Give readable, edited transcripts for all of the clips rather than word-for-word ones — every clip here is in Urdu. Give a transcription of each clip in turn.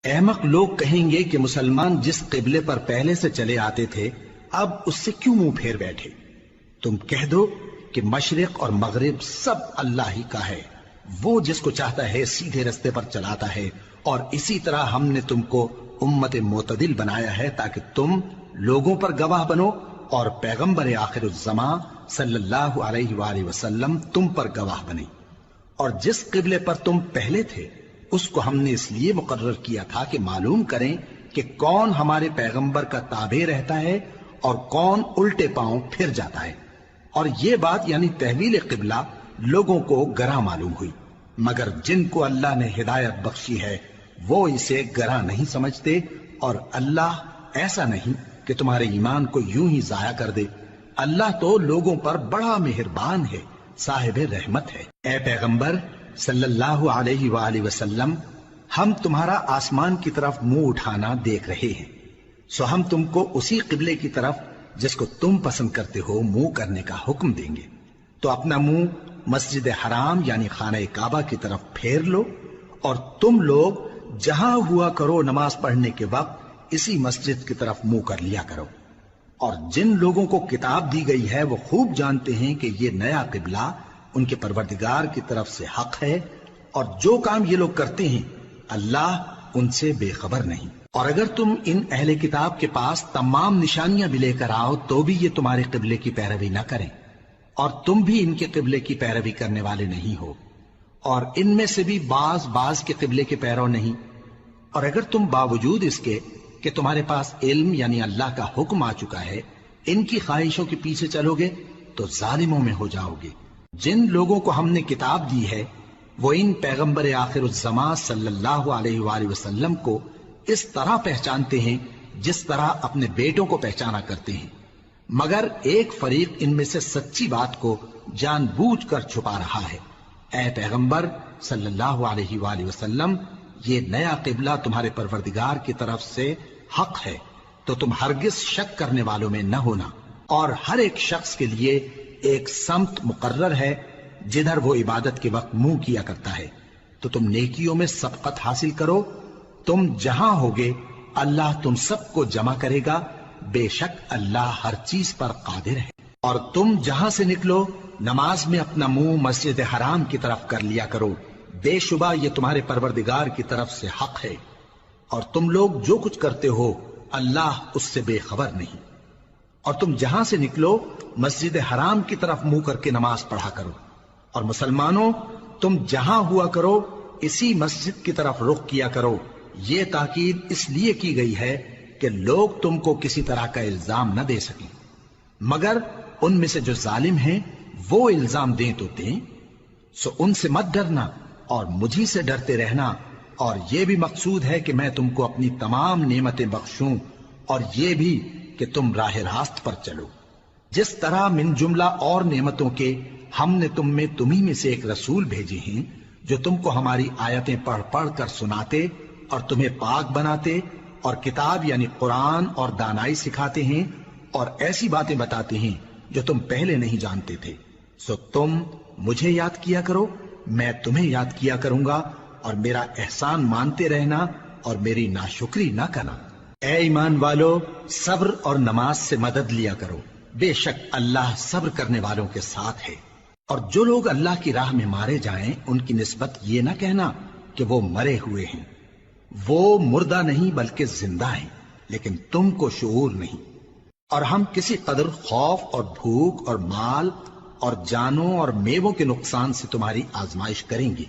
احمق لوگ کہیں گے کہ مسلمان جس قبلے پر پہلے سے چلے آتے تھے اب اس سے کیوں منہ پھیر بیٹھے؟ تم کہہ دو کہ مشرق اور مغرب سب اللہ ہی کا ہے، وہ جس کو چاہتا ہے سیدھے رستے پر چلاتا ہے، اور اسی طرح ہم نے تم کو امت معتدل بنایا ہے تاکہ تم لوگوں پر گواہ بنو اور پیغمبر آخر الزماں صلی اللہ علیہ وآلہ وسلم تم پر گواہ بنے۔ اور جس قبلے پر تم پہلے تھے اس کو ہم نے اس لیے مقرر کیا تھا کہ معلوم کریں کہ کون ہمارے پیغمبر کا تابع رہتا ہے اور کون الٹے پاؤں پھر جاتا ہے۔ اور یہ بات یعنی تحویل قبلہ لوگوں کو گراں معلوم ہوئی، مگر جن کو اللہ نے ہدایت بخشی ہے وہ اسے گراں نہیں سمجھتے، اور اللہ ایسا نہیں کہ تمہارے ایمان کو یوں ہی ضائع کر دے۔ اللہ تو لوگوں پر بڑا مہربان ہے، صاحب رحمت ہے۔ اے پیغمبر صلی اللہ علیہ وآلہ وسلم، ہم تمہارا آسمان کی طرف منہ اٹھانا دیکھ رہے ہیں، سو ہم تم کو اسی قبلے کی طرف جس کو تم پسند کرتے ہو منہ کرنے کا حکم دیں گے، تو اپنا منہ مسجد حرام یعنی خانہ کعبہ کی طرف پھیر لو، اور تم لوگ جہاں ہوا کرو نماز پڑھنے کے وقت اسی مسجد کی طرف منہ کر لیا کرو۔ اور جن لوگوں کو کتاب دی گئی ہے وہ خوب جانتے ہیں کہ یہ نیا قبلہ ان کے پروردگار کی طرف سے حق ہے، اور جو کام یہ لوگ کرتے ہیں اللہ ان سے بے خبر نہیں۔ اور اگر تم ان اہل کتاب کے پاس تمام نشانیاں بھی لے کر آؤ تو بھی یہ تمہارے قبلے کی پیروی نہ کریں، اور تم بھی ان کے قبلے کی پیروی کرنے والے نہیں ہو، اور ان میں سے بھی بعض کے قبلے کے پیرو نہیں۔ اور اگر تم باوجود اس کے کہ تمہارے پاس علم یعنی اللہ کا حکم آ چکا ہے ان کی خواہشوں کے پیچھے چلو گے تو ظالموں میں ہو جاؤ گے۔ جن لوگوں کو ہم نے کتاب دی ہے وہ ان پیغمبر آخر الزماں صلی اللہ علیہ وآلہ وسلم کو اس طرح پہچانتے ہیں جس طرح اپنے بیٹوں کو پہچانا کرتے ہیں، مگر ایک فریق ان میں سے سچی بات کو جان بوجھ کر چھپا رہا ہے۔ اے پیغمبر صلی اللہ علیہ وآلہ وسلم، یہ نیا قبلہ تمہارے پروردگار کی طرف سے حق ہے، تو تم ہرگز شک کرنے والوں میں نہ ہونا، اور ہر ایک شخص کے لیے ایک سمت مقرر ہے جدھر وہ عبادت کے وقت منہ کیا کرتا ہے، تو تم نیکیوں میں سبقت حاصل کرو۔ تم جہاں ہوگے اللہ تم سب کو جمع کرے گا، بے شک اللہ ہر چیز پر قادر ہے۔ اور تم جہاں سے نکلو نماز میں اپنا منہ مسجد حرام کی طرف کر لیا کرو، بے شبہ یہ تمہارے پروردگار کی طرف سے حق ہے، اور تم لوگ جو کچھ کرتے ہو اللہ اس سے بے خبر نہیں۔ اور تم جہاں سے نکلو مسجد حرام کی طرف منہ کر کے نماز پڑھا کرو، اور مسلمانوں تم جہاں ہوا کرو اسی مسجد کی طرف رخ کیا کرو۔ یہ تاکید اس لیے کی گئی ہے کہ لوگ تم کو کسی طرح کا الزام نہ دے سکیں، مگر ان میں سے جو ظالم ہیں وہ الزام دیں تو دیں، سو ان سے مت ڈرنا اور مجھی سے ڈرتے رہنا، اور یہ بھی مقصود ہے کہ میں تم کو اپنی تمام نعمتیں بخشوں، اور یہ بھی کہ تم راہ راست پر چلو۔ جس طرح من جملہ اور نعمتوں کے ہم نے تمہیں میں سے ایک رسول بھیجے ہیں جو تم کو ہماری آیتیں پڑھ پڑھ کر سناتے اور تمہیں پاک بناتے، اور کتاب یعنی قرآن اور دانائی سکھاتے ہیں، اور ایسی باتیں بتاتے ہیں جو تم پہلے نہیں جانتے تھے، سو تم مجھے یاد کیا کرو، میں تمہیں یاد کیا کروں گا، اور میرا احسان مانتے رہنا اور میری ناشکری نہ کرنا۔ اے ایمان والو، صبر اور نماز سے مدد لیا کرو، بے شک اللہ صبر کرنے والوں کے ساتھ ہے۔ اور جو لوگ اللہ کی راہ میں مارے جائیں ان کی نسبت یہ نہ کہنا کہ وہ مرے ہوئے ہیں، وہ مردہ نہیں بلکہ زندہ ہیں، لیکن تم کو شعور نہیں۔ اور ہم کسی قدر خوف اور بھوک اور مال اور جانوں اور میووں کے نقصان سے تمہاری آزمائش کریں گے،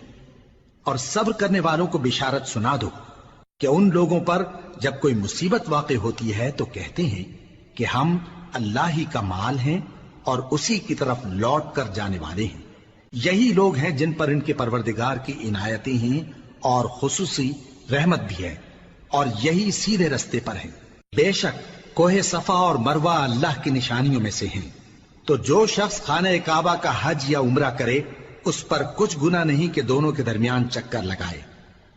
اور صبر کرنے والوں کو بشارت سنا دو کہ ان لوگوں پر جب کوئی مصیبت واقع ہوتی ہے تو کہتے ہیں کہ ہم اللہ ہی کا مال ہیں اور اسی کی طرف لوٹ کر جانے والے ہیں۔ یہی لوگ ہیں جن پر ان کے پروردگار کی عنایتیں ہیں اور خصوصی رحمت بھی ہے، اور یہی سیدھے رستے پر ہیں۔ بے شک کوہ صفا اور مروہ اللہ کی نشانیوں میں سے ہیں، تو جو شخص خانہ کعبہ کا حج یا عمرہ کرے اس پر کچھ گناہ نہیں کہ دونوں کے درمیان چکر لگائے،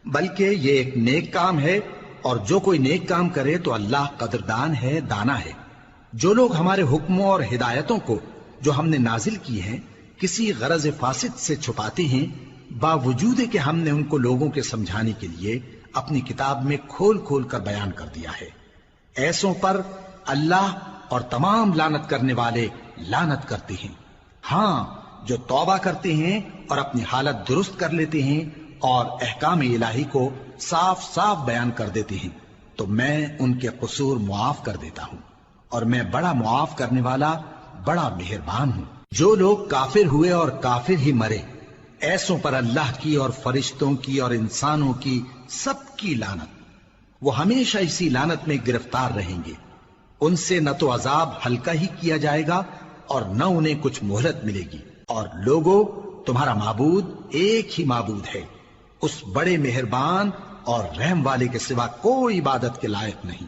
بلکہ یہ ایک نیک کام ہے، اور جو کوئی نیک کام کرے تو اللہ قدردان ہے، دانا ہے۔ جو لوگ ہمارے حکموں اور ہدایتوں کو جو ہم نے نازل کی ہیں کسی غرض فاسد سے چھپاتے ہیں، باوجود کہ ہم نے ان کو لوگوں کے سمجھانے کے لیے اپنی کتاب میں کھول کھول کر بیان کر دیا ہے۔ ایسوں پر اللہ اور تمام لعنت کرنے والے لعنت کرتے ہیں۔ ہاں، جو توبہ کرتے ہیں اور اپنی حالت درست کر لیتے ہیں اور احکام الہی کو صاف صاف بیان کر دیتے ہیں تو میں ان کے قصور معاف کر دیتا ہوں، اور میں بڑا معاف کرنے والا بڑا مہربان ہوں۔ جو لوگ کافر ہوئے اور کافر ہی مرے، ایسوں پر اللہ کی اور فرشتوں کی اور انسانوں کی سب کی لعنت، وہ ہمیشہ اسی لعنت میں گرفتار رہیں گے۔ ان سے نہ تو عذاب ہلکا ہی کیا جائے گا اور نہ انہیں کچھ مہلت ملے گی۔ اور لوگوں، تمہارا معبود ایک ہی معبود ہے، اس بڑے مہربان اور رحم والے کے سوا کوئی عبادت کے لائق نہیں۔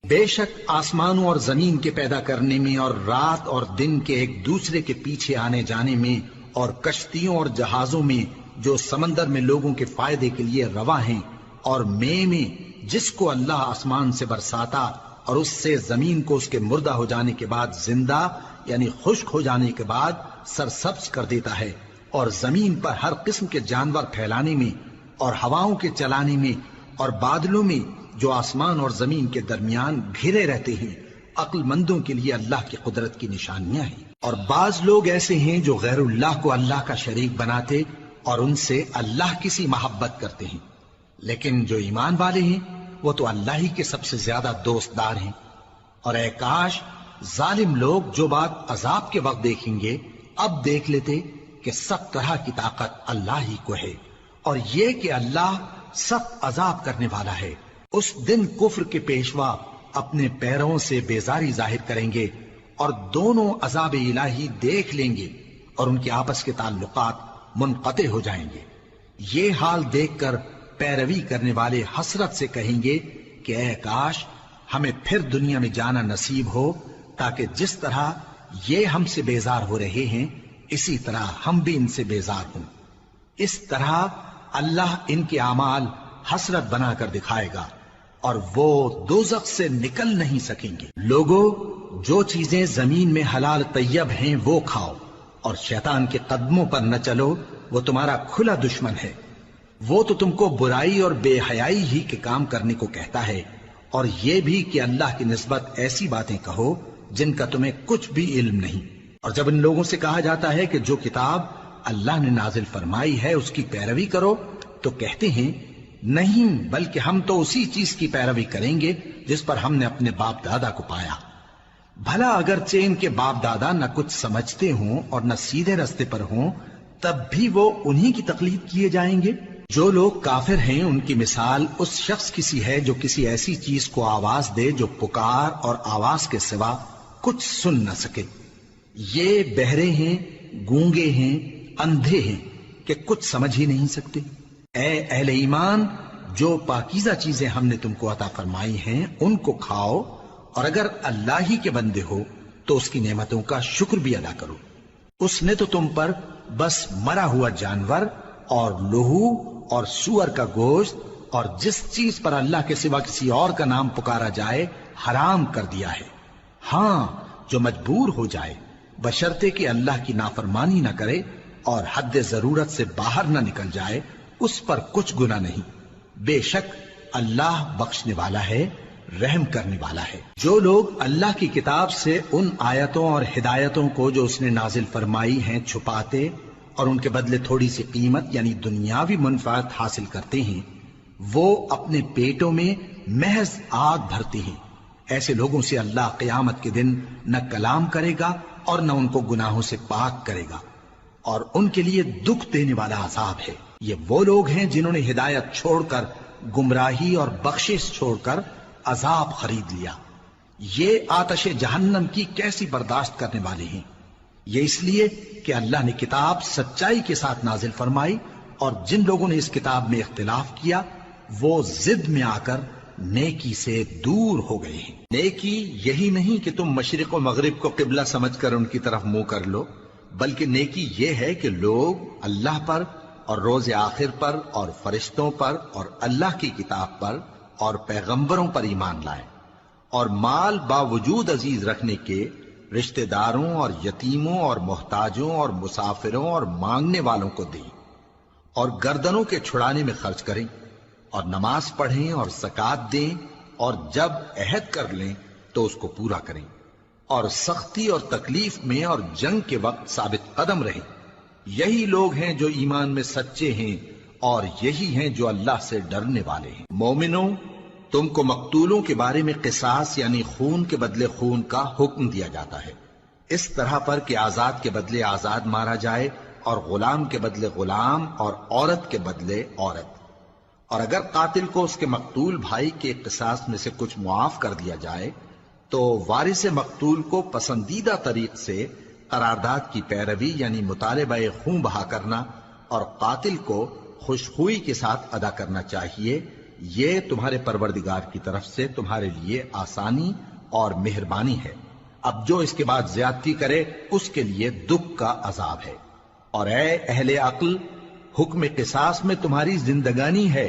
بے شک آسمانوں اور زمین کے پیدا کرنے میں اور رات اور دن کے ایک دوسرے کے پیچھے آنے جانے میں اور کشتیوں اور جہازوں میں جو سمندر میں لوگوں کے فائدے کے لیے رواں ہیں، اور میں جس کو اللہ آسمان سے برساتا اور اس سے زمین کو اس کے مردہ ہو جانے کے بعد زندہ یعنی خشک ہو جانے کے بعد سرسبز کر دیتا ہے، اور زمین پر ہر قسم کے جانور پھیلانے میں اور ہواؤں کے چلانے میں اور بادلوں میں جو آسمان اور زمین کے درمیان گھرے رہتے ہیں، عقل مندوں کے لیے اللہ کی قدرت کی نشانیاں ہیں۔ اور بعض لوگ ایسے ہیں جو غیر اللہ کو اللہ کا شریک بناتے اور ان سے اللہ کی سی محبت کرتے ہیں، لیکن جو ایمان والے ہیں وہ تو اللہ ہی کے سب سے زیادہ دوست دار ہیں۔ اور اے کاش ظالم لوگ جو بات عذاب کے وقت دیکھیں گے اب دیکھ لیتے کہ سب طرح کی طاقت اللہ ہی کو ہے، اور یہ کہ اللہ سخت عذاب کرنے والا ہے۔ اس دن کفر کے پیشوا اپنے پیروں سے بیزاری ظاہر کریں گے اور دونوں عذاب الہی دیکھ لیں گے اور ان کے آپس کے تعلقات منقطع ہو جائیں گے۔ یہ حال دیکھ کر پیروی کرنے والے حسرت سے کہیں گے کہ اے کاش ہمیں پھر دنیا میں جانا نصیب ہو، تاکہ جس طرح یہ ہم سے بیزار ہو رہے ہیں اسی طرح ہم بھی ان سے بیزار ہوں۔ اس طرح اللہ ان کے اعمال حسرت بنا کر دکھائے گا اور وہ دوزخ سے نکل نہیں سکیں گے۔ لوگوں، جو چیزیں زمین میں حلال طیب ہیں وہ کھاؤ، اور شیطان کے قدموں پر نہ چلو، وہ تمہارا کھلا دشمن ہے۔ وہ تو تم کو برائی اور بے حیائی ہی کے کام کرنے کو کہتا ہے، اور یہ بھی کہ اللہ کی نسبت ایسی باتیں کہو جن کا تمہیں کچھ بھی علم نہیں۔ اور جب ان لوگوں سے کہا جاتا ہے کہ جو کتاب اللہ نے نازل فرمائی ہے اس کی پیروی کرو، تو کہتے ہیں نہیں، بلکہ ہم تو اسی چیز کی پیروی کریں گے جس پر ہم نے اپنے باپ دادا کو پایا۔ بھلا اگرچہ ان کے باپ دادا نہ کچھ سمجھتے ہوں اور نہ سیدھے رستے پر ہوں، تب بھی وہ انہی کی تقلید کیے جائیں گے۔ جو لوگ کافر ہیں ان کی مثال اس شخص کی سی ہے جو کسی ایسی چیز کو آواز دے جو پکار اور آواز کے سوا کچھ سن نہ سکے۔ یہ بہرے ہیں، گونگے ہیں، اندھے ہیں کہ کچھ سمجھ ہی نہیں سکتے۔ اے اہل ایمان، جو پاکیزہ چیزیں ہم نے تم کو عطا فرمائی ہیں ان کو کھاؤ، اور اگر اللہ ہی کے بندے ہو تو اس کی نعمتوں کا شکر بھی ادا کرو۔ اس نے تو تم پر بس مرا ہوا جانور اور لہو اور سور کا گوشت اور جس چیز پر اللہ کے سوا کسی اور کا نام پکارا جائے حرام کر دیا ہے۔ ہاں، جو مجبور ہو جائے بشرطے کہ اللہ کی نافرمانی نہ کرے اور حد ضرورت سے باہر نہ نکل جائے، اس پر کچھ گناہ نہیں۔ بے شک اللہ بخشنے والا ہے، رحم کرنے والا ہے۔ جو لوگ اللہ کی کتاب سے ان آیتوں اور ہدایتوں کو جو اس نے نازل فرمائی ہیں چھپاتے اور ان کے بدلے تھوڑی سی قیمت یعنی دنیاوی منفعت حاصل کرتے ہیں، وہ اپنے پیٹوں میں محض آگ بھرتے ہیں۔ ایسے لوگوں سے اللہ قیامت کے دن نہ کلام کرے گا اور نہ ان کو گناہوں سے پاک کرے گا، اور ان کے لیے دکھ دینے والا عذاب ہے۔ یہ وہ لوگ ہیں جنہوں نے ہدایت چھوڑ کر گمراہی اور بخشش چھوڑ کر عذاب خرید لیا۔ یہ آتش جہنم کی کیسی برداشت کرنے والے ہیں۔ یہ اس لیے کہ اللہ نے کتاب سچائی کے ساتھ نازل فرمائی، اور جن لوگوں نے اس کتاب میں اختلاف کیا وہ ضد میں آ کر نیکی سے دور ہو گئے ہیں۔ نیکی یہی نہیں کہ تم مشرق و مغرب کو قبلہ سمجھ کر ان کی طرف منہ کر لو، بلکہ نیکی یہ ہے کہ لوگ اللہ پر اور روز آخر پر اور فرشتوں پر اور اللہ کی کتاب پر اور پیغمبروں پر ایمان لائیں، اور مال باوجود عزیز رکھنے کے رشتہ داروں اور یتیموں اور محتاجوں اور مسافروں اور مانگنے والوں کو دیں، اور گردنوں کے چھڑانے میں خرچ کریں، اور نماز پڑھیں اور زکات دیں، اور جب عہد کر لیں تو اس کو پورا کریں، اور سختی اور تکلیف میں اور جنگ کے وقت ثابت قدم رہیں۔ یہی لوگ ہیں جو ایمان میں سچے ہیں، اور یہی ہیں جو اللہ سے ڈرنے والے ہیں۔ مومنوں، تم کو مقتولوں کے بارے میں قصاص یعنی خون کے بدلے خون کا حکم دیا جاتا ہے، اس طرح پر کہ آزاد کے بدلے آزاد مارا جائے، اور غلام کے بدلے غلام، اور عورت کے بدلے عورت۔ اور اگر قاتل کو اس کے مقتول بھائی کے قصاص میں سے کچھ معاف کر دیا جائے تو وارث مقتول کو پسندیدہ طریق سے قرارداد کی پیروی یعنی مطالبہ خون بہا کرنا اور قاتل کو خوشخوئی کے ساتھ ادا کرنا چاہیے۔ یہ تمہارے پروردگار کی طرف سے تمہارے لیے آسانی اور مہربانی ہے۔ اب جو اس کے بعد زیادتی کرے اس کے لیے دکھ کا عذاب ہے۔ اور اے اہل عقل، حکم قصاص میں تمہاری زندگانی ہے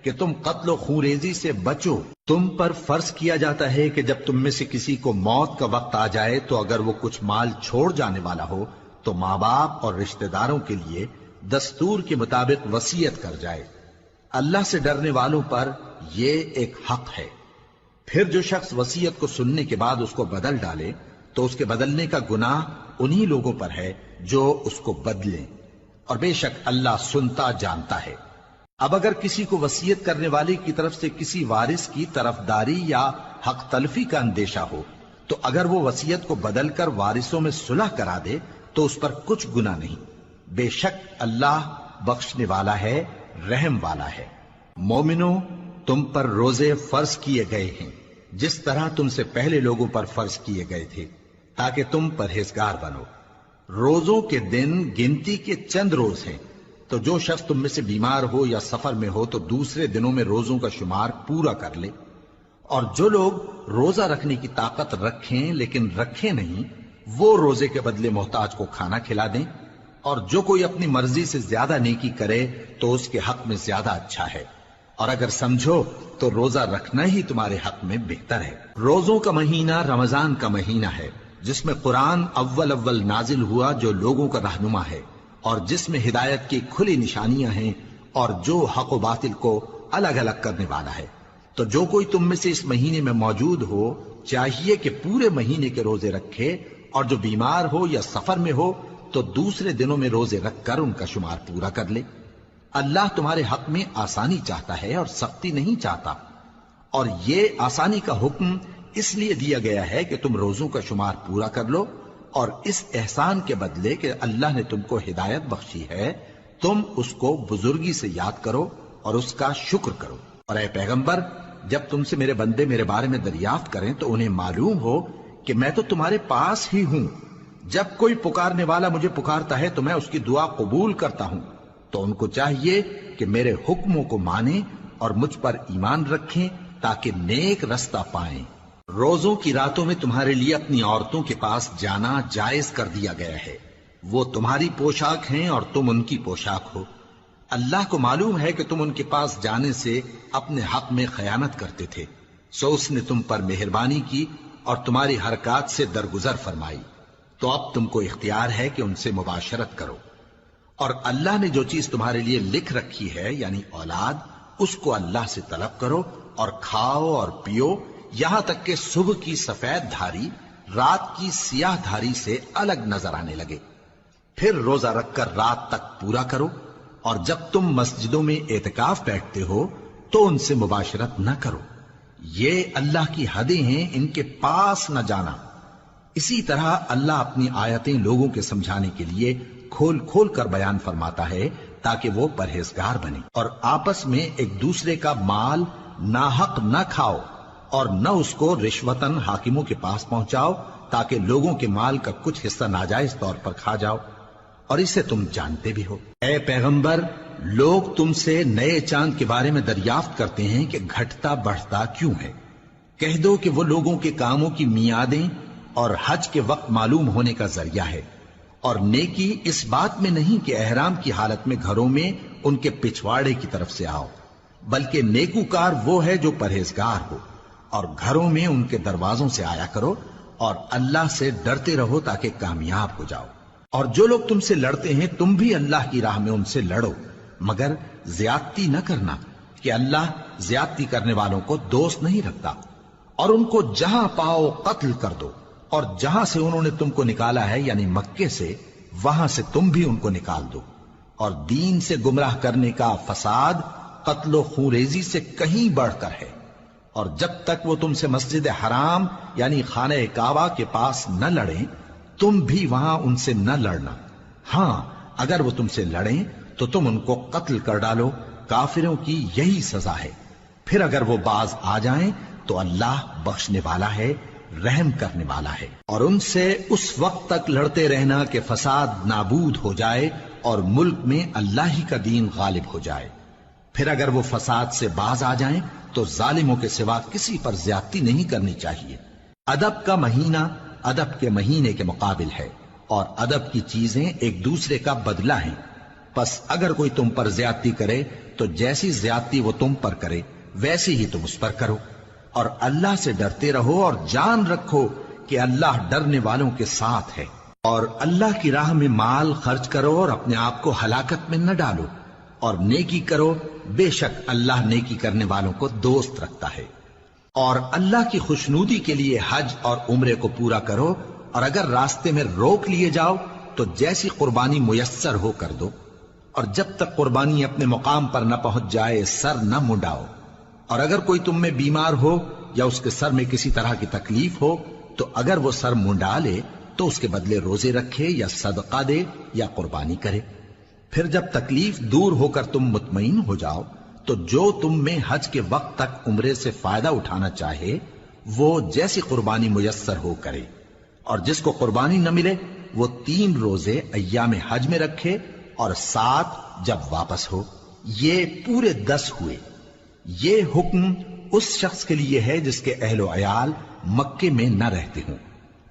کہ تم قتل و خونریزی سے بچو۔ تم پر فرض کیا جاتا ہے کہ جب تم میں سے کسی کو موت کا وقت آ جائے تو اگر وہ کچھ مال چھوڑ جانے والا ہو تو ماں باپ اور رشتہ داروں کے لیے دستور کے مطابق وصیت کر جائے۔ اللہ سے ڈرنے والوں پر یہ ایک حق ہے۔ پھر جو شخص وصیت کو سننے کے بعد اس کو بدل ڈالے تو اس کے بدلنے کا گناہ انہی لوگوں پر ہے جو اس کو بدلیں، اور بے شک اللہ سنتا جانتا ہے۔ اب اگر کسی کو وصیت کرنے والے کی طرف سے کسی وارث کی طرفداری یا حق تلفی کا اندیشہ ہو تو اگر وہ وصیت کو بدل کر وارثوں میں صلح کرا دے تو اس پر کچھ گناہ نہیں، بے شک اللہ بخشنے والا ہے، رحم والا ہے۔ مومنوں، تم پر روزے فرض کیے گئے ہیں جس طرح تم سے پہلے لوگوں پر فرض کیے گئے تھے تاکہ تم پرہیزگار بنو۔ روزوں کے دن گنتی کے چند روز ہیں، تو جو شخص تم میں سے بیمار ہو یا سفر میں ہو تو دوسرے دنوں میں روزوں کا شمار پورا کر لے۔ اور جو لوگ روزہ رکھنے کی طاقت رکھیں لیکن رکھیں نہیں، وہ روزے کے بدلے محتاج کو کھانا کھلا دیں۔ اور جو کوئی اپنی مرضی سے زیادہ نیکی کرے تو اس کے حق میں زیادہ اچھا ہے، اور اگر سمجھو تو روزہ رکھنا ہی تمہارے حق میں بہتر ہے۔ روزوں کا مہینہ رمضان کا مہینہ ہے جس میں قرآن اول نازل ہوا، جو لوگوں کا رہنما ہے اور جس میں ہدایت کی کھلی نشانیاں ہیں، اور جو حق و باطل کو الگ الگ کرنے والا ہے۔ تو جو کوئی تم میں سے اس مہینے میں موجود ہو چاہیے کہ پورے مہینے کے روزے رکھے، اور جو بیمار ہو یا سفر میں ہو تو دوسرے دنوں میں روزے رکھ کر ان کا شمار پورا کر لے۔ اللہ تمہارے حق میں آسانی چاہتا ہے اور سختی نہیں چاہتا، اور یہ آسانی کا حکم اس لیے دیا گیا ہے کہ تم روزوں کا شمار پورا کر لو، اور اس احسان کے بدلے کہ اللہ نے تم کو ہدایت بخشی ہے تم اس کو بزرگی سے یاد کرو اور اس کا شکر کرو۔ اور اے پیغمبر، جب تم سے میرے بندے میرے بارے میں دریافت کریں تو انہیں معلوم ہو کہ میں تو تمہارے پاس ہی ہوں۔ جب کوئی پکارنے والا مجھے پکارتا ہے تو میں اس کی دعا قبول کرتا ہوں۔ تو ان کو چاہیے کہ میرے حکموں کو مانیں اور مجھ پر ایمان رکھیں تاکہ نیک رستہ پائیں۔ روزوں کی راتوں میں تمہارے لیے اپنی عورتوں کے پاس جانا جائز کر دیا گیا ہے، وہ تمہاری پوشاک ہیں اور تم ان کی پوشاک ہو۔ اللہ کو معلوم ہے کہ تم ان کے پاس جانے سے اپنے حق میں خیانت کرتے تھے، سو اس نے تم پر مہربانی کی اور تمہاری حرکات سے درگزر فرمائی، تو اب تم کو اختیار ہے کہ ان سے مباشرت کرو۔ اور اللہ نے جو چیز تمہارے لیے لکھ رکھی ہے یعنی اولاد، اس کو اللہ سے طلب کرو اور کھاؤ اور پیو، یہاں تک کہ صبح کی سفید دھاری رات کی سیاہ دھاری سے الگ نظر آنے لگے۔ پھر روزہ رکھ کر رات تک پورا کرو، اور جب تم مسجدوں میں اعتکاف بیٹھتے ہو تو ان سے مباشرت نہ کرو، یہ اللہ کی حدیں ہیں، ان کے پاس نہ جانا۔ اسی طرح اللہ اپنی آیتیں لوگوں کے سمجھانے کے لیے کھول کھول کر بیان فرماتا ہے تاکہ وہ پرہیزگار بنے۔ اور آپس میں ایک دوسرے کا مال ناحق نہ کھاؤ، اور نہ اس کو رشوتاً حاکموں کے پاس پہنچاؤ تاکہ لوگوں کے مال کا کچھ حصہ ناجائز طور پر کھا جاؤ، اور اسے تم جانتے بھی ہو۔ اے پیغمبر، لوگ تم سے نئے چاند کے بارے میں دریافت کرتے ہیں کہ گھٹتا بڑھتا کیوں ہے۔ کہہ دو کہ وہ لوگوں کے کاموں کی میعادیں اور حج کے وقت معلوم ہونے کا ذریعہ ہے، اور نیکی اس بات میں نہیں کہ احرام کی حالت میں گھروں میں ان کے پچھواڑے کی طرف سے آؤ، بلکہ نیکوکار وہ ہے جو پرہیزگار ہو، اور گھروں میں ان کے دروازوں سے آیا کرو، اور اللہ سے ڈرتے رہو تاکہ کامیاب ہو جاؤ۔ اور جو لوگ تم سے لڑتے ہیں تم بھی اللہ کی راہ میں ان سے لڑو، مگر زیادتی نہ کرنا، کہ اللہ زیادتی کرنے والوں کو دوست نہیں رکھتا، اور ان کو جہاں پاؤ قتل کر دو، اور جہاں سے انہوں نے تم کو نکالا ہے یعنی مکے سے، وہاں سے تم بھی ان کو نکال دو۔ اور دین سے گمراہ کرنے کا فساد قتل و خونریزی سے کہیں بڑھ کر ہے، اور جب تک وہ تم سے مسجد حرام یعنی خانہ کعبہ کے پاس نہ لڑیں، تم بھی وہاں ان سے نہ لڑنا۔ ہاں اگر وہ تم سے لڑیں تو تم ان کو قتل کر ڈالو، کافروں کی یہی سزا ہے۔ پھر اگر وہ باز آ جائیں تو اللہ بخشنے والا ہے، رحم کرنے والا ہے۔ اور ان سے اس وقت تک لڑتے رہنا کہ فساد نابود ہو جائے اور ملک میں اللہ ہی کا دین غالب ہو جائے۔ پھر اگر وہ فساد سے باز آ جائیں تو ظالموں کے سوا کسی پر زیادتی نہیں کرنی چاہیے۔ ادب کا مہینہ ادب کے مہینے کے مقابل ہے، اور ادب کی چیزیں ایک دوسرے کا بدلہ ہیں۔ پس اگر کوئی تم پر زیادتی کرے تو جیسی زیادتی وہ تم پر کرے ویسی ہی تم اس پر کرو، اور اللہ سے ڈرتے رہو اور جان رکھو کہ اللہ ڈرنے والوں کے ساتھ ہے۔ اور اللہ کی راہ میں مال خرچ کرو اور اپنے آپ کو ہلاکت میں نہ ڈالو، اور نیکی کرو، بے شک اللہ نیکی کرنے والوں کو دوست رکھتا ہے۔ اور اللہ کی خوشنودی کے لیے حج اور عمرے کو پورا کرو، اور اگر راستے میں روک لیے جاؤ تو جیسی قربانی میسر ہو کر دو، اور جب تک قربانی اپنے مقام پر نہ پہنچ جائے سر نہ منڈاؤ۔ اور اگر کوئی تم میں بیمار ہو یا اس کے سر میں کسی طرح کی تکلیف ہو تو اگر وہ سر منڈا لے تو اس کے بدلے روزے رکھے یا صدقہ دے یا قربانی کرے۔ پھر جب تکلیف دور ہو کر تم مطمئن ہو جاؤ تو جو تم میں حج کے وقت تک عمرے سے فائدہ اٹھانا چاہے وہ جیسی قربانی میسر ہو کرے، اور جس کو قربانی نہ ملے وہ 3 روزے ایام حج میں رکھے اور 7 جب واپس ہو، یہ پورے 10 ہوئے۔ یہ حکم اس شخص کے لیے ہے جس کے اہل و عیال مکے میں نہ رہتے ہوں۔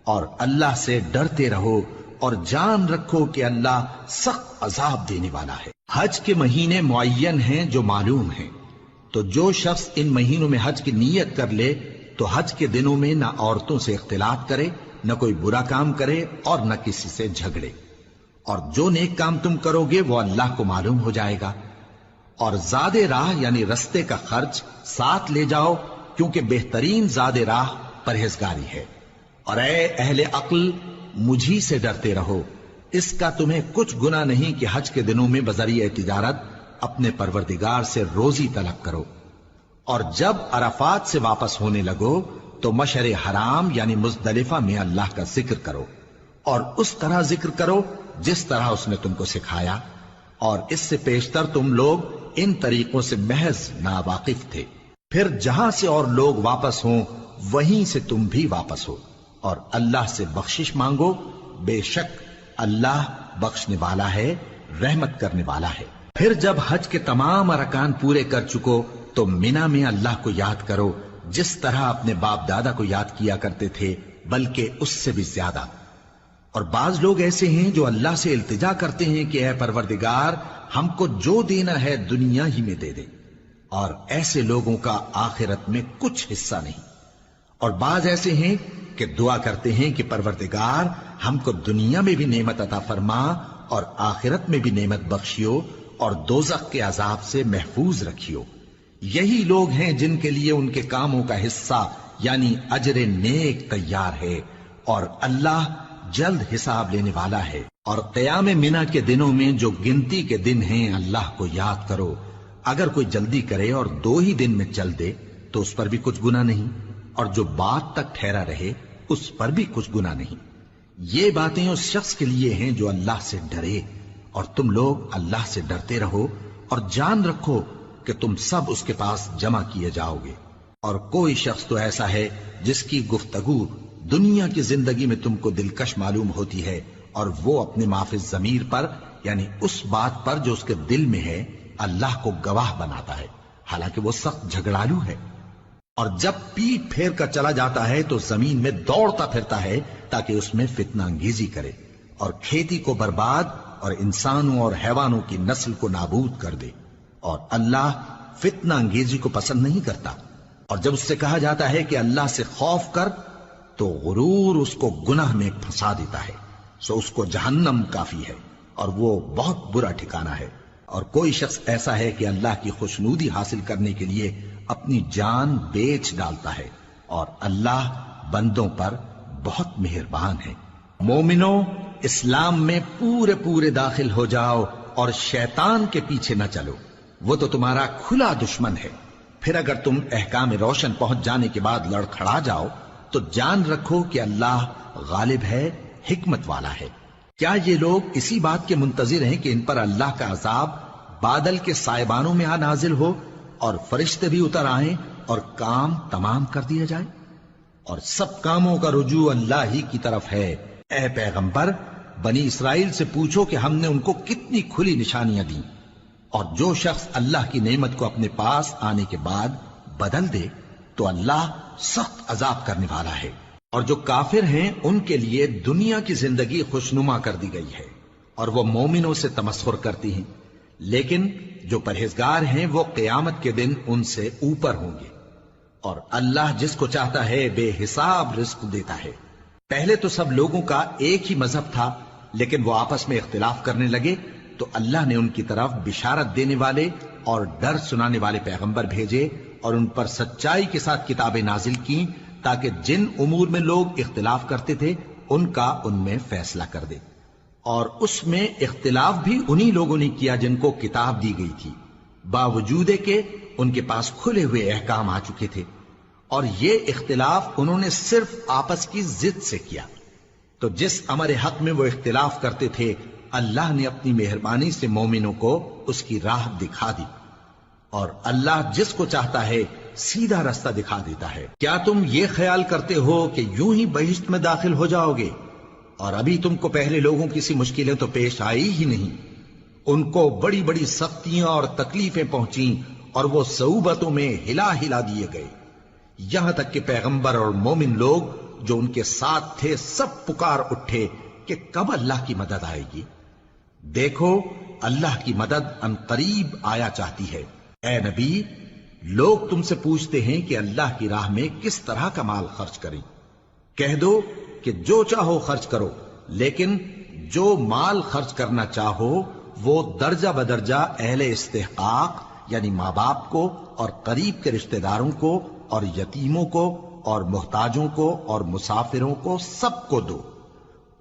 اور اللہ سے ڈرتے رہو اور جان رکھو کہ اللہ سخت عذاب دینے والا ہے۔ حج کے مہینے معین ہیں جو معلوم ہیں، تو جو شخص ان مہینوں میں حج کی نیت کر لے تو حج کے دنوں میں نہ عورتوں سے اختلاط کرے، نہ کوئی برا کام کرے اور نہ کسی سے جھگڑے۔ اور جو نیک کام تم کرو گے وہ اللہ کو معلوم ہو جائے گا۔ اور زاد راہ یعنی رستے کا خرچ ساتھ لے جاؤ، کیونکہ بہترین زاد راہ پرہیزگاری ہے۔ اور اے اہل عقل، مجھی سے ڈرتے رہو، اس کا تمہیں کچھ گناہ نہیں کہ حج کے دنوں میں بذریعہ تجارت اپنے پروردگار سے روزی طلب کرو۔ اور جب عرفات سے واپس ہونے لگو تو مشعر حرام یعنی مزدلفہ میں اللہ کا ذکر کرو، اور اس طرح ذکر کرو جس طرح اس نے تم کو سکھایا، اور اس سے پیشتر تم لوگ ان طریقوں سے محض ناواقف تھے۔ پھر جہاں سے اور لوگ واپس ہوں وہیں سے تم بھی واپس ہو، اور اللہ سے بخشش مانگو، بے شک اللہ بخشنے والا ہے، رحمت کرنے والا ہے۔ پھر جب حج کے تمام ارکان پورے کر چکو تو مینا میں اللہ کو یاد کرو جس طرح اپنے باپ دادا کو یاد کیا کرتے تھے، بلکہ اس سے بھی زیادہ۔ اور بعض لوگ ایسے ہیں جو اللہ سے التجا کرتے ہیں کہ اے پروردگار ہم کو جو دینا ہے دنیا ہی میں دے دے، اور ایسے لوگوں کا آخرت میں کچھ حصہ نہیں۔ اور بعض ایسے ہیں کہ دعا کرتے ہیں کہ پروردگار ہم کو دنیا میں بھی نعمت عطا فرما اور آخرت میں بھی نعمت بخشیو اور دوزخ کے عذاب سے محفوظ رکھیو۔ یہی لوگ ہیں جن کے لیے ان کے کاموں کا حصہ یعنی اجر نیک تیار ہے، اور اللہ جلد حساب لینے والا ہے۔ اور قیام منا کے دنوں میں جو گنتی کے دن ہیں اللہ کو یاد کرو۔ اگر کوئی جلدی کرے اور 2 ہی دن میں چل دے تو اس پر بھی کچھ گناہ نہیں، اور جو بات تک ٹھہرا رہے اس پر بھی کچھ گناہ نہیں۔ یہ باتیں اس شخص کے لیے ہیں جو اللہ سے ڈرے، اور تم لوگ اللہ سے ڈرتے رہو اور جان رکھو کہ تم سب اس کے پاس جمع کیے جاؤ گے۔ اور کوئی شخص تو ایسا ہے جس کی گفتگو دنیا کی زندگی میں تم کو دلکش معلوم ہوتی ہے، اور وہ اپنے معافی ضمیر پر یعنی اس بات پر جو اس کے دل میں ہے اللہ کو گواہ بناتا ہے، حالانکہ وہ سخت جھگڑالو ہے۔ اور جب پیٹ پھیر کر چلا جاتا ہے تو زمین میں دوڑتا پھرتا ہے تاکہ اس میں فتنہ انگیزی کرے اور کھیتی کو برباد اور انسانوں اور حیوانوں کی نسل کو نابود کر دے، اور اللہ فتنہ انگیزی کو پسند نہیں کرتا۔ اور جب اس سے کہا جاتا ہے کہ اللہ سے خوف کر تو غرور اس کو گناہ میں پھنسا دیتا ہے، سو اس کو جہنم کافی ہے اور وہ بہت برا ٹھکانہ ہے۔ اور کوئی شخص ایسا ہے کہ اللہ کی خوشنودی حاصل کرنے کے لیے اپنی جان بیچ ڈالتا ہے، اور اللہ بندوں پر بہت مہربان ہے۔ مومنو، اسلام میں پورے پورے داخل ہو جاؤ اور شیطان کے پیچھے نہ چلو، وہ تو تمہارا کھلا دشمن ہے۔ پھر اگر تم احکام روشن پہنچ جانے کے بعد لڑکھڑا جاؤ تو جان رکھو کہ اللہ غالب ہے، حکمت والا ہے۔ کیا یہ لوگ اسی بات کے منتظر ہیں کہ ان پر اللہ کا عذاب بادل کے سائبانوں میں نازل ہو اور فرشتے بھی اتر آئیں اور کام تمام کر دیا جائے؟ اور سب کاموں کا رجوع اللہ ہی کی طرف ہے۔ اے پیغمبر، بنی اسرائیل سے پوچھو کہ ہم نے ان کو کتنی کھلی نشانیاں دیں، اور جو شخص اللہ کی نعمت کو اپنے پاس آنے کے بعد بدل دے تو اللہ سخت عذاب کرنے والا ہے۔ اور جو کافر ہیں ان کے لیے دنیا کی زندگی خوشنما کر دی گئی ہے اور وہ مومنوں سے تمسخر کرتی ہیں، لیکن جو پرہیزگار ہیں وہ قیامت کے دن ان سے اوپر ہوں گے، اور اللہ جس کو چاہتا ہے بے حساب رزق دیتا ہے۔ پہلے تو سب لوگوں کا ایک ہی مذہب تھا، لیکن وہ آپس میں اختلاف کرنے لگے تو اللہ نے ان کی طرف بشارت دینے والے اور ڈر سنانے والے پیغمبر بھیجے اور ان پر سچائی کے ساتھ کتابیں نازل کی، تاکہ جن امور میں لوگ اختلاف کرتے تھے ان کا ان میں فیصلہ کر دے۔ اور اس میں اختلاف بھی انہی لوگوں نے کیا جن کو کتاب دی گئی تھی، باوجود کہ ان کے پاس کھلے ہوئے احکام آ چکے تھے، اور یہ اختلاف انہوں نے صرف آپس کی ضد سے کیا۔ تو جس امر حق میں وہ اختلاف کرتے تھے اللہ نے اپنی مہربانی سے مومنوں کو اس کی راہ دکھا دی، اور اللہ جس کو چاہتا ہے سیدھا رستہ دکھا دیتا ہے۔ کیا تم یہ خیال کرتے ہو کہ یوں ہی بہشت میں داخل ہو جاؤ گے، اور ابھی تم کو پہلے لوگوں کی سی مشکلیں تو پیش آئی ہی نہیں؟ ان کو بڑی بڑی سختیاں اور تکلیفیں پہنچیں اور وہ صعوبتوں میں ہلا ہلا دیے گئے، یہاں تک کہ پیغمبر اور مومن لوگ جو ان کے ساتھ تھے سب پکار اٹھے کہ کب اللہ کی مدد آئے گی۔ دیکھو اللہ کی مدد ان قریب آیا چاہتی ہے۔ اے نبی، لوگ تم سے پوچھتے ہیں کہ اللہ کی راہ میں کس طرح کا مال خرچ کریں۔ کہہ دو کہ جو چاہو خرچ کرو، لیکن جو مال خرچ کرنا چاہو وہ درجہ بدرجہ اہل استحقاق یعنی ماں باپ کو اور قریب کے رشتہ داروں کو اور یتیموں کو اور محتاجوں کو اور مسافروں کو سب کو دو،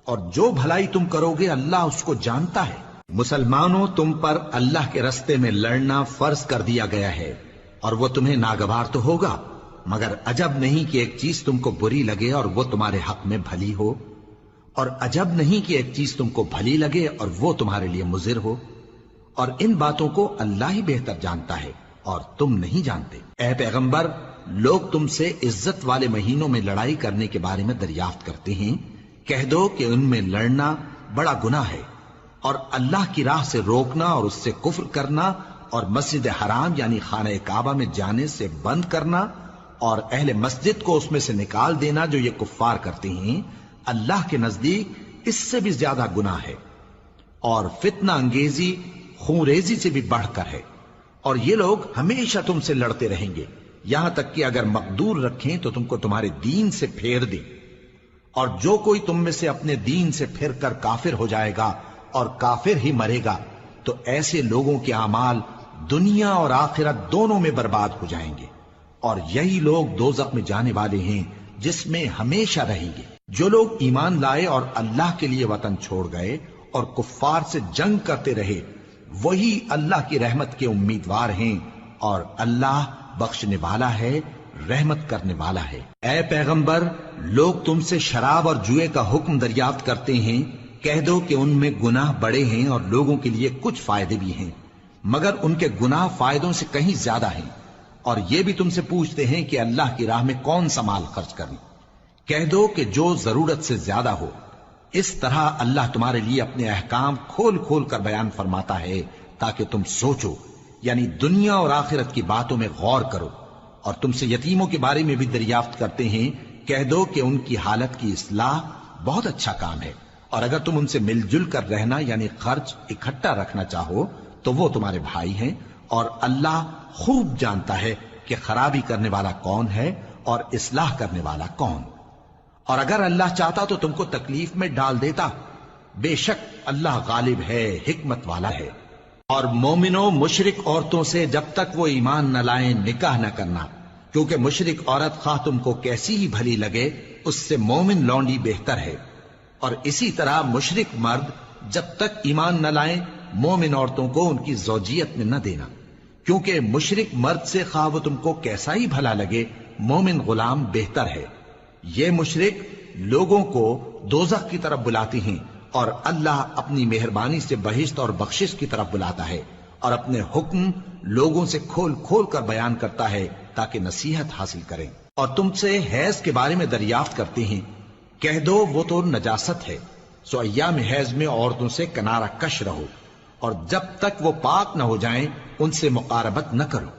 اور جو بھلائی تم کرو گے اللہ اس کو جانتا ہے۔ مسلمانوں، تم پر اللہ کے رستے میں لڑنا فرض کر دیا گیا ہے، اور وہ تمہیں ناگوار تو ہوگا، مگر عجب نہیں کہ ایک چیز تم کو بری لگے اور وہ تمہارے حق میں بھلی ہو، اور عجب نہیں کہ ایک چیز تم کو بھلی لگے اور وہ تمہارے لیے مضر ہو، اور ان باتوں کو اللہ ہی بہتر جانتا ہے اور تم نہیں جانتے۔ اے پیغمبر، لوگ تم سے عزت والے مہینوں میں لڑائی کرنے کے بارے میں دریافت کرتے ہیں، کہہ دو کہ ان میں لڑنا بڑا گناہ ہے، اور اللہ کی راہ سے روکنا اور اس سے کفر کرنا اور مسجد حرام یعنی خانہ کعبہ میں جانے سے بند کرنا اور اہل مسجد کو اس میں سے نکال دینا جو یہ کفار کرتے ہیں، اللہ کے نزدیک اس سے بھی زیادہ گناہ ہے، اور فتنہ انگیزی خونریزی سے بھی بڑھ کر ہے۔ اور یہ لوگ ہمیشہ تم سے لڑتے رہیں گے، یہاں تک کہ اگر مقدور رکھیں تو تم کو تمہارے دین سے پھیر دیں، اور جو کوئی تم میں سے اپنے دین سے پھر کر کافر ہو جائے گا اور کافر ہی مرے گا تو ایسے لوگوں کے اعمال دنیا اور آخرت دونوں میں برباد ہو جائیں گے، اور یہی لوگ دوزخ میں جانے والے ہیں جس میں ہمیشہ رہیں گے۔ جو لوگ ایمان لائے اور اللہ کے لیے وطن چھوڑ گئے اور کفار سے جنگ کرتے رہے وہی اللہ کی رحمت کے امیدوار ہیں، اور اللہ بخشنے والا ہے، رحمت کرنے والا ہے۔ اے پیغمبر، لوگ تم سے شراب اور جوئے کا حکم دریافت کرتے ہیں، کہہ دو کہ ان میں گناہ بڑے ہیں اور لوگوں کے لیے کچھ فائدے بھی ہیں، مگر ان کے گناہ فائدوں سے کہیں زیادہ ہیں۔ اور یہ بھی تم سے پوچھتے ہیں کہ اللہ کی راہ میں کون سا مال خرچ کریں، کہہ دو کہ جو ضرورت سے زیادہ ہو۔ اس طرح اللہ تمہارے لیے اپنے احکام کھول کھول کر بیان فرماتا ہے تاکہ تم سوچو، یعنی دنیا اور آخرت کی باتوں میں غور کرو۔ اور تم سے یتیموں کے بارے میں بھی دریافت کرتے ہیں، کہہ دو کہ ان کی حالت کی اصلاح بہت اچھا کام ہے، اور اگر تم ان سے مل جل کر رہنا یعنی خرچ اکٹھا رکھنا چاہو تو وہ تمہارے بھائی ہیں، اور اللہ خوب جانتا ہے کہ خرابی کرنے والا کون ہے اور اصلاح کرنے والا کون۔ اور اگر اللہ چاہتا تو تم کو تکلیف میں ڈال دیتا، بے شک اللہ غالب ہے، حکمت والا ہے۔ اور مومنوں مشرک عورتوں سے جب تک وہ ایمان نہ لائیں نکاح نہ کرنا، کیونکہ مشرک عورت خواہ تم کو کیسی ہی بھلی لگے اس سے مومن لونڈی بہتر ہے، اور اسی طرح مشرک مرد جب تک ایمان نہ لائیں مومن عورتوں کو ان کی زوجیت میں نہ دینا، کیونکہ مشرک مرد سے خواہ وہ تم کو کیسا ہی بھلا لگے مومن غلام بہتر ہے۔ یہ مشرک لوگوں کو دوزخ کی طرف بلاتی ہیں، اور اللہ اپنی مہربانی سے بہشت اور بخشش کی طرف بلاتا ہے، اور اپنے حکم لوگوں سے کھول کھول کر بیان کرتا ہے تاکہ نصیحت حاصل کریں۔ اور تم سے حیض کے بارے میں دریافت کرتے ہیں، کہہ دو وہ تو نجاست ہے، سو ایام حیض میں عورتوں سے کنارہ کش رہو، اور جب تک وہ پاک نہ ہو جائیں ان سے مقاربت نہ کرو۔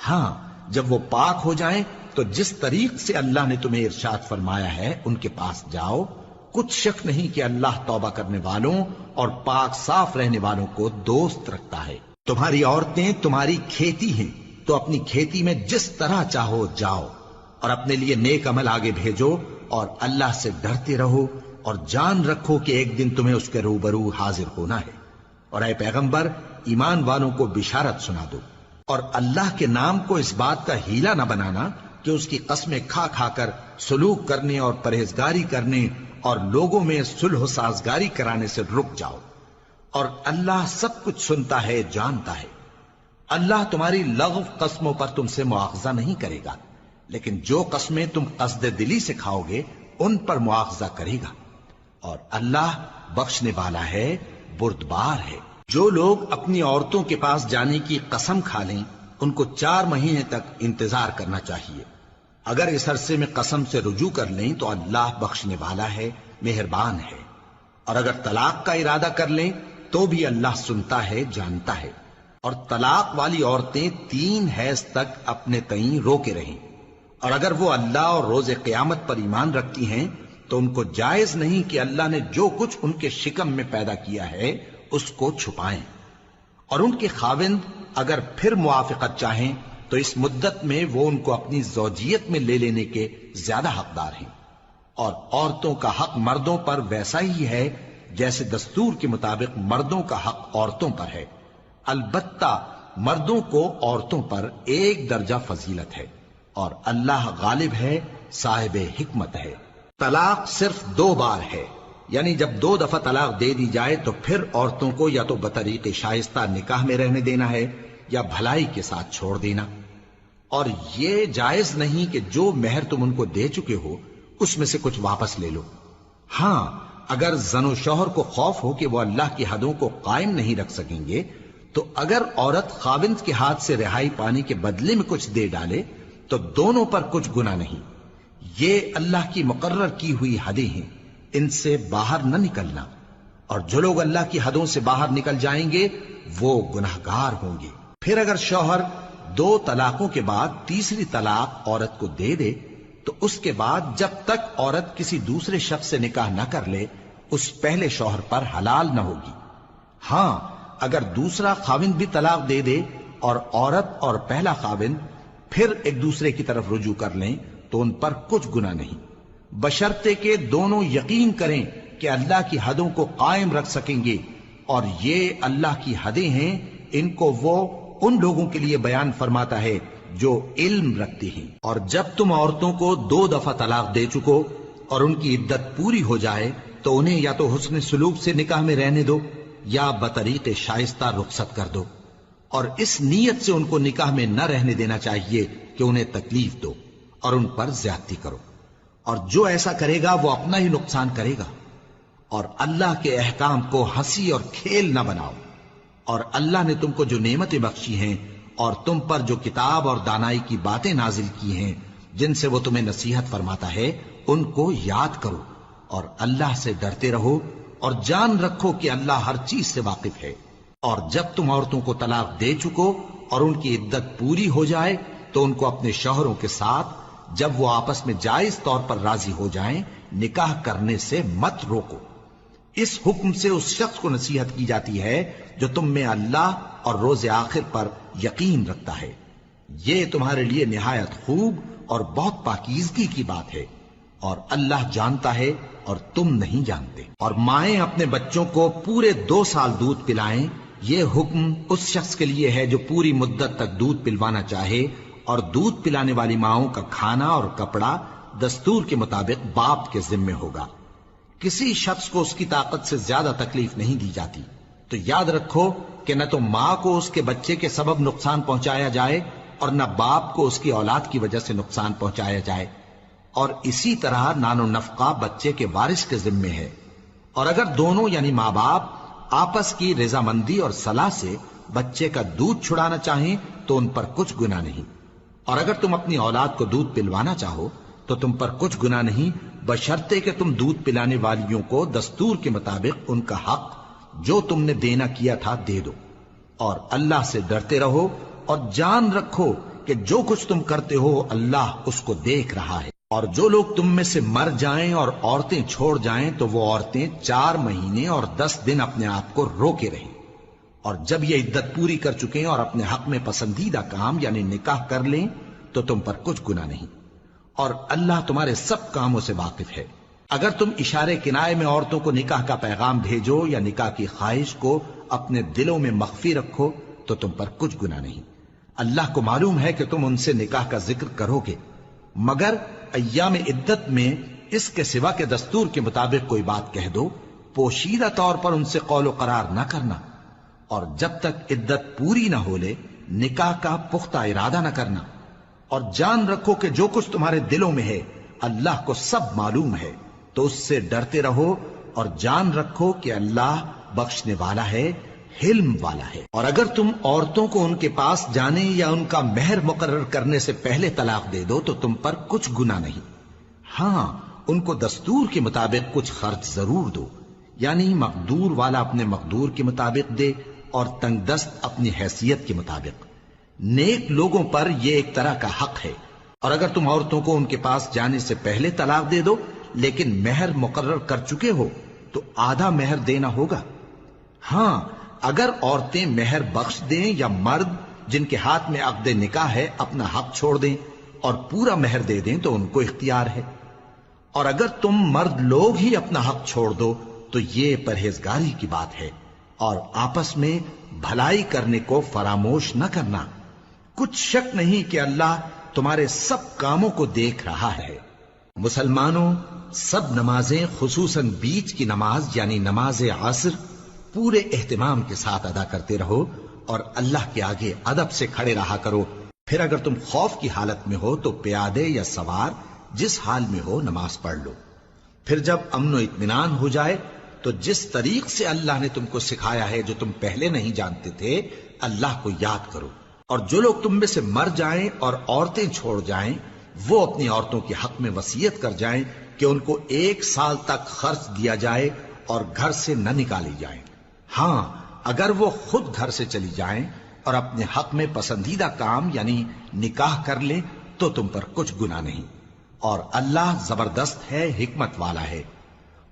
ہاں جب وہ پاک ہو جائیں تو جس طریق سے اللہ نے تمہیں ارشاد فرمایا ہے ان کے پاس جاؤ، کچھ شک نہیں کہ اللہ توبہ کرنے والوں اور پاک صاف رہنے والوں کو دوست رکھتا ہے۔ تمہاری عورتیں تمہاری کھیتی ہیں، تو اپنی کھیتی میں جس طرح چاہو جاؤ، اور اپنے لیے نیک عمل آگے بھیجو، اور اللہ سے ڈرتے رہو، اور جان رکھو کہ ایک دن تمہیں اس کے روبرو حاضر ہونا ہے۔ اور اے پیغمبر ایمان والوں کو بشارت سنا دو، اور اللہ کے نام کو اس بات کا ہیلا نہ بنانا کہ اس کی قسمیں کھا کھا کر سلوک کرنے اور پرہیزگاری کرنے اور لوگوں میں صلح و سازگاری کرانے سے رک جاؤ، اور اللہ سب کچھ سنتا ہے جانتا ہے۔ اللہ تمہاری لغو قسموں پر تم سے مواخذہ نہیں کرے گا، لیکن جو قسمیں تم قصد دلی سے کھاؤ گے ان پر مواخذہ کرے گا، اور اللہ بخشنے والا ہے بردبار ہے۔ جو لوگ اپنی عورتوں کے پاس جانے کی قسم کھا لیں ان کو 4 مہینے تک انتظار کرنا چاہیے۔ اگر اس عرصے میں قسم سے رجوع کر لیں تو اللہ بخشنے والا ہے، مہربان ہے، اور اگر طلاق کا ارادہ کر لیں تو بھی اللہ سنتا ہے جانتا ہے۔ اور طلاق والی عورتیں 3 حیض تک اپنے تئیں روکے رہیں، اور اگر وہ اللہ اور روز قیامت پر ایمان رکھتی ہیں تو ان کو جائز نہیں کہ اللہ نے جو کچھ ان کے شکم میں پیدا کیا ہے اس کو چھپائیں، اور ان کے خاوند اگر پھر موافقت چاہیں تو اس مدت میں وہ ان کو اپنی زوجیت میں لے لینے کے زیادہ حقدار ہیں۔ اور عورتوں کا حق مردوں پر ویسا ہی ہے جیسے دستور کے مطابق مردوں کا حق عورتوں پر ہے، البتہ مردوں کو عورتوں پر 1 درجہ فضیلت ہے، اور اللہ غالب ہے صاحب حکمت ہے۔ طلاق صرف 2 بار ہے، یعنی جب 2 دفعہ طلاق دے دی جائے تو پھر عورتوں کو یا تو بطریق شائستہ نکاح میں رہنے دینا ہے یا بھلائی کے ساتھ چھوڑ دینا، اور یہ جائز نہیں کہ جو مہر تم ان کو دے چکے ہو اس میں سے کچھ واپس لے لو۔ ہاں اگر زن و شوہر کو خوف ہو کہ وہ اللہ کی حدوں کو قائم نہیں رکھ سکیں گے تو اگر عورت خاوند کے ہاتھ سے رہائی پانے کے بدلے میں کچھ دے ڈالے تو دونوں پر کچھ گناہ نہیں۔ یہ اللہ کی مقرر کی ہوئی حدیں ہیں، ان سے باہر نہ نکلنا، اور جو لوگ اللہ کی حدوں سے باہر نکل جائیں گے وہ گناہگار ہوں گے۔ پھر اگر شوہر 2 طلاقوں کے بعد تیسری طلاق عورت کو دے دے تو اس کے بعد جب تک عورت کسی دوسرے شخص سے نکاح نہ کر لے اس پہلے شوہر پر حلال نہ ہوگی۔ ہاں اگر دوسرا خاوند بھی طلاق دے دے اور عورت اور پہلا خاوند پھر ایک دوسرے کی طرف رجوع کر لیں تو ان پر کچھ گناہ نہیں، بشرطے کہ دونوں یقین کریں کہ اللہ کی حدوں کو قائم رکھ سکیں گے، اور یہ اللہ کی حدیں ہیں، ان کو وہ ان لوگوں کے لیے بیان فرماتا ہے جو علم رکھتے ہیں۔ اور جب تم عورتوں کو 2 دفعہ طلاق دے چکو اور ان کی عدت پوری ہو جائے تو انہیں یا تو حسن سلوک سے نکاح میں رہنے دو یا بطریق شائستہ رخصت کر دو، اور اس نیت سے ان کو نکاح میں نہ رہنے دینا چاہیے کہ انہیں تکلیف دو اور ان پر زیادتی کرو، اور جو ایسا کرے گا وہ اپنا ہی نقصان کرے گا۔ اور اللہ کے احکام کو ہنسی اور کھیل نہ بناؤ، اور اللہ نے تم کو جو نعمتیں بخشی ہیں اور تم پر جو کتاب اور دانائی کی باتیں نازل کی ہیں جن سے وہ تمہیں نصیحت فرماتا ہے ان کو یاد کرو، اور اللہ سے ڈرتے رہو، اور جان رکھو کہ اللہ ہر چیز سے واقف ہے۔ اور جب تم عورتوں کو طلاق دے چکو اور ان کی عدت پوری ہو جائے تو ان کو اپنے شوہروں کے ساتھ جب وہ آپس میں جائز طور پر راضی ہو جائیں نکاح کرنے سے مت روکو۔ اس حکم سے اس شخص کو نصیحت کی جاتی ہے جو تم میں اللہ اور روز آخر پر یقین رکھتا ہے، یہ تمہارے لیے نہایت خوب اور بہت پاکیزگی کی بات ہے، اور اللہ جانتا ہے اور تم نہیں جانتے۔ اور مائیں اپنے بچوں کو پورے 2 سال دودھ پلائیں یہ حکم اس شخص کے لیے ہے جو پوری مدت تک دودھ پلوانا چاہے، اور دودھ پلانے والی ماؤں کا کھانا اور کپڑا دستور کے مطابق باپ کے ذمے ہوگا۔ کسی شخص کو اس کی طاقت سے زیادہ تکلیف نہیں دی جاتی، تو یاد رکھو کہ نہ تو ماں کو اس کے بچے کے سبب نقصان پہنچایا جائے اور نہ باپ کو اس کی اولاد کی وجہ سے نقصان پہنچایا جائے، اور اسی طرح نان و نفقہ بچے کے وارث کے ذمے ہے۔ اور اگر دونوں یعنی ماں باپ آپس کی رضامندی اور صلاح سے بچے کا دودھ چھڑانا چاہیں تو ان پر کچھ گناہ نہیں، اور اگر تم اپنی اولاد کو دودھ پلوانا چاہو تو تم پر کچھ گناہ نہیں، بشرطے کہ تم دودھ پلانے والیوں کو دستور کے مطابق ان کا حق جو تم نے دینا کیا تھا دے دو، اور اللہ سے ڈرتے رہو اور جان رکھو کہ جو کچھ تم کرتے ہو اللہ اس کو دیکھ رہا ہے۔ اور جو لوگ تم میں سے مر جائیں اور عورتیں چھوڑ جائیں تو وہ عورتیں 4 مہینے اور 10 دن اپنے آپ کو روکے رہیں، اور جب یہ عدت پوری کر چکیں اور اپنے حق میں پسندیدہ کام یعنی نکاح کر لیں تو تم پر کچھ گناہ نہیں، اور اللہ تمہارے سب کاموں سے واقف ہے۔ اگر تم اشارے کنائے میں عورتوں کو نکاح کا پیغام بھیجو یا نکاح کی خواہش کو اپنے دلوں میں مخفی رکھو تو تم پر کچھ گناہ نہیں۔ اللہ کو معلوم ہے کہ تم ان سے نکاح کا ذکر کرو گے، مگر ایام عدت میں اس کے سوا کے دستور کے مطابق کوئی بات کہہ دو، پوشیدہ طور پر ان سے قول و قرار نہ کرنا، اور جب تک عدت پوری نہ ہو لے نکاح کا پختہ ارادہ نہ کرنا، اور جان رکھو کہ جو کچھ تمہارے دلوں میں ہے اللہ کو سب معلوم ہے، تو اس سے ڈرتے رہو اور جان رکھو کہ اللہ بخشنے والا ہے، حلم والا ہے۔ اور اگر تم عورتوں کو ان کے پاس جانے یا ان کا مہر مقرر کرنے سے پہلے طلاق دے دو تو تم پر کچھ گناہ نہیں، ہاں ان کو دستور کے مطابق کچھ خرچ ضرور دو، یعنی مقدور والا اپنے مقدور کے مطابق دے اور تنگ دست اپنی حیثیت کے مطابق۔ نیک لوگوں پر یہ ایک طرح کا حق ہے۔ اور اگر تم عورتوں کو ان کے پاس جانے سے پہلے طلاق دے دو لیکن مہر مقرر کر چکے ہو تو آدھا مہر دینا ہوگا، ہاں اگر عورتیں مہر بخش دیں یا مرد جن کے ہاتھ میں عقد نکاح ہے اپنا حق چھوڑ دیں اور پورا مہر دے دیں تو ان کو اختیار ہے، اور اگر تم مرد لوگ ہی اپنا حق چھوڑ دو تو یہ پرہیزگاری کی بات ہے، اور آپس میں بھلائی کرنے کو فراموش نہ کرنا، کچھ شک نہیں کہ اللہ تمہارے سب کاموں کو دیکھ رہا ہے۔ مسلمانوں، سب نمازیں خصوصاً بیچ کی نماز یعنی نماز عصر پورے اہتمام کے ساتھ ادا کرتے رہو اور اللہ کے آگے ادب سے کھڑے رہا کرو۔ پھر اگر تم خوف کی حالت میں ہو تو پیادے یا سوار جس حال میں ہو نماز پڑھ لو۔ پھر جب امن و اطمینان ہو جائے تو جس طریق سے اللہ نے تم کو سکھایا ہے جو تم پہلے نہیں جانتے تھے اللہ کو یاد کرو، اور جو لوگ تم میں سے مر جائیں اور عورتیں چھوڑ جائیں وہ اپنی عورتوں کے حق میں وصیت کر جائیں کہ ان کو 1 سال تک خرچ دیا جائے اور گھر سے نہ نکالی جائیں، ہاں اگر وہ خود گھر سے چلی جائیں اور اپنے حق میں پسندیدہ کام یعنی نکاح کر لیں تو تم پر کچھ گناہ نہیں، اور اللہ زبردست ہے، حکمت والا ہے۔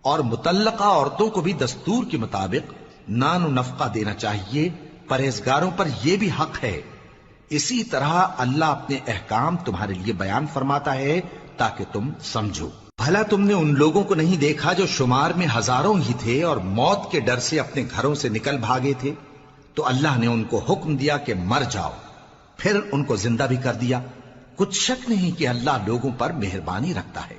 اور مطلقہ عورتوں کو بھی دستور کے مطابق نان و نفقہ دینا چاہیے، پرہیزگاروں پر یہ بھی حق ہے۔ اسی طرح اللہ اپنے احکام تمہارے لیے بیان فرماتا ہے تاکہ تم سمجھو۔ بھلا تم نے ان لوگوں کو نہیں دیکھا جو شمار میں ہزاروں ہی تھے اور موت کے ڈر سے اپنے گھروں سے نکل بھاگے تھے، تو اللہ نے ان کو حکم دیا کہ مر جاؤ، پھر ان کو زندہ بھی کر دیا۔ کچھ شک نہیں کہ اللہ لوگوں پر مہربانی رکھتا ہے،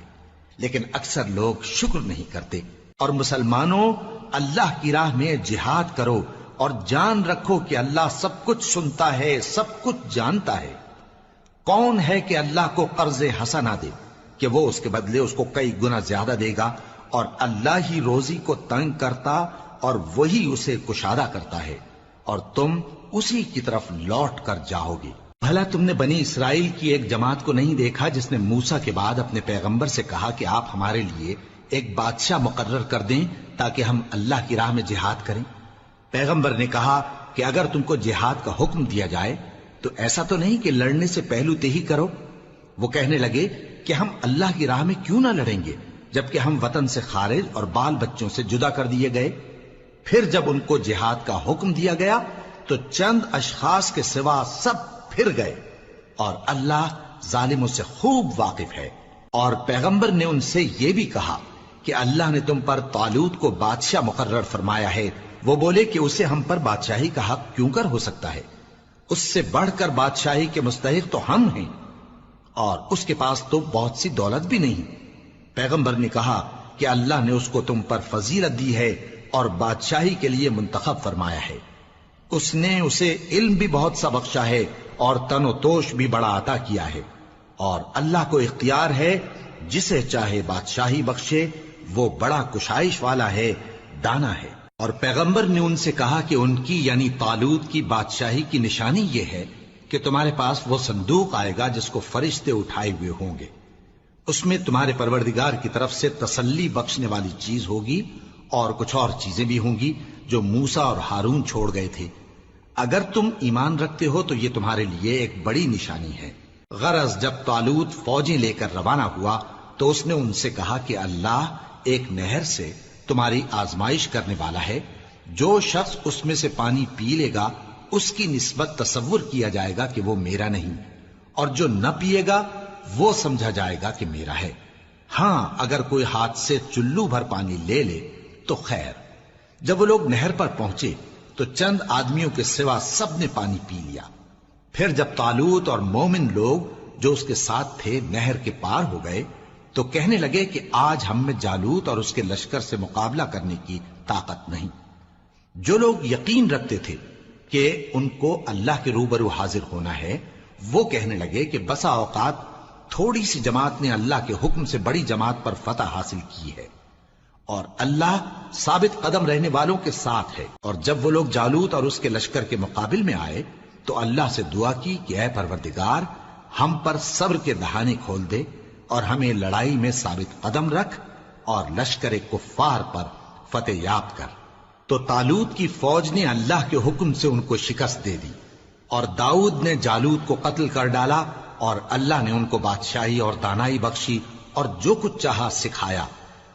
لیکن اکثر لوگ شکر نہیں کرتے۔ اور مسلمانوں، اللہ کی راہ میں جہاد کرو اور جان رکھو کہ اللہ سب کچھ سنتا ہے، سب کچھ جانتا ہے۔ کون ہے کہ اللہ کو قرض حسنہ دے کہ وہ اس کے بدلے اس کو کئی گنا زیادہ دے گا، اور اللہ ہی روزی کو تنگ کرتا اور وہی اسے کشادہ کرتا ہے، اور تم اسی کی طرف لوٹ کر جاؤ گے۔ بھلا تم نے بنی اسرائیل کی ایک جماعت کو نہیں دیکھا جس نے موسیٰ کے بعد اپنے پیغمبر سے کہا کہ آپ ہمارے لیے ایک بادشاہ مقرر کر دیں تاکہ ہم اللہ کی راہ میں جہاد کریں؟ پیغمبر نے کہا کہ اگر تم کو جہاد کا حکم دیا جائے تو ایسا تو نہیں کہ لڑنے سے پہلو تہی کرو۔ وہ کہنے لگے کہ ہم اللہ کی راہ میں کیوں نہ لڑیں گے جبکہ ہم وطن سے خارج اور بال بچوں سے جدا کر دیے گئے۔ پھر جب ان کو جہاد کا حکم دیا گیا تو چند اشخاص کے سوا سب پھر گئے، اور اللہ ظالموں سے خوب واقف ہے۔ اور پیغمبر نے ان سے یہ بھی کہا کہ اللہ نے تم پر طالوت کو بادشاہ مقرر فرمایا ہے وہ بولے کہ اسے ہم پر بادشاہی کا حق کیوں کر ہو سکتا ہے؟ اس سے بڑھ کر بادشاہی کے مستحق تو ہم ہیں، اور اس کے پاس تو بہت سی دولت بھی نہیں۔ پیغمبر نے کہا کہ اللہ نے اس کو تم پر فضیلت دی ہے اور بادشاہی کے لیے منتخب فرمایا ہے۔ اس نے اسے علم بھی بہت سا بخشا ہے اور تن و توش بھی بڑا عطا کیا ہے، اور اللہ کو اختیار ہے جسے چاہے بادشاہی بخشے، وہ بڑا کشائش والا ہے، دانا ہے۔ اور پیغمبر نے ان سے کہا کہ ان کی یعنی طالوت کی بادشاہی کی نشانی یہ ہے کہ تمہارے پاس وہ صندوق آئے گا جس کو فرشتے اٹھائے ہوئے ہوں گے، اس میں تمہارے پروردگار کی طرف سے تسلی بخشنے والی چیز ہوگی اور کچھ اور چیزیں بھی ہوں گی جو موسیٰ اور ہارون چھوڑ گئے تھے۔ اگر تم ایمان رکھتے ہو تو یہ تمہارے لیے ایک بڑی نشانی ہے۔ غرض جب طالوت فوجیں لے کر روانہ ہوا تو اس نے ان سے کہا کہ اللہ ایک نہر سے تمہاری آزمائش کرنے والا ہے، جو شخص اس میں سے پانی پی لے گا اس کی نسبت تصور کیا جائے گا کہ وہ میرا نہیں، اور جو نہ پیے گا وہ سمجھا جائے گا کہ میرا ہے۔ ہاں اگر کوئی ہاتھ سے چلو بھر پانی لے لے تو خیر۔ جب وہ لوگ نہر پر پہنچے تو چند آدمیوں کے سوا سب نے پانی پی لیا۔ پھر جب طالوت اور مومن لوگ جو اس کے ساتھ تھے نہر کے پار ہو گئے تو کہنے لگے کہ آج ہم میں جالوت اور اس کے لشکر سے مقابلہ کرنے کی طاقت نہیں۔ جو لوگ یقین رکھتے تھے کہ ان کو اللہ کے روبرو حاضر ہونا ہے، وہ کہنے لگے کہ بسا اوقات تھوڑی سی جماعت نے اللہ کے حکم سے بڑی جماعت پر فتح حاصل کی ہے، اور اللہ ثابت قدم رہنے والوں کے ساتھ ہے۔ اور جب وہ لوگ جالوت اور اس کے لشکر کے مقابل میں آئے تو اللہ سے دعا کی کہ اے پروردگار، ہم پر صبر کے دہانے کھول دے اور ہمیں لڑائی میں ثابت قدم رکھ اور لشکر کفار پر فتح یاب کر۔ تو طالوت کی فوج نے اللہ کے حکم سے ان کو شکست دے دی، اور داؤد نے جالوت کو قتل کر ڈالا، اور اللہ نے ان کو بادشاہی اور دانائی بخشی اور جو کچھ چاہا سکھایا۔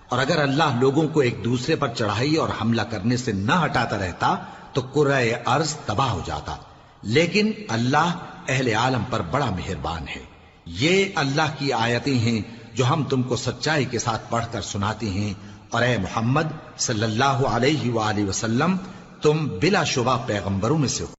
اور اگر اللہ لوگوں کو ایک دوسرے پر چڑھائی اور حملہ کرنے سے نہ ہٹاتا رہتا تو کرۂ ارض تباہ ہو جاتا، لیکن اللہ اہل عالم پر بڑا مہربان ہے۔ یہ اللہ کی آیتیں ہیں جو ہم تم کو سچائی کے ساتھ پڑھ کر سناتے ہیں، اور اے محمد صلی اللہ علیہ وآلہ وسلم، تم بلا شبہ پیغمبروں میں سے ہو۔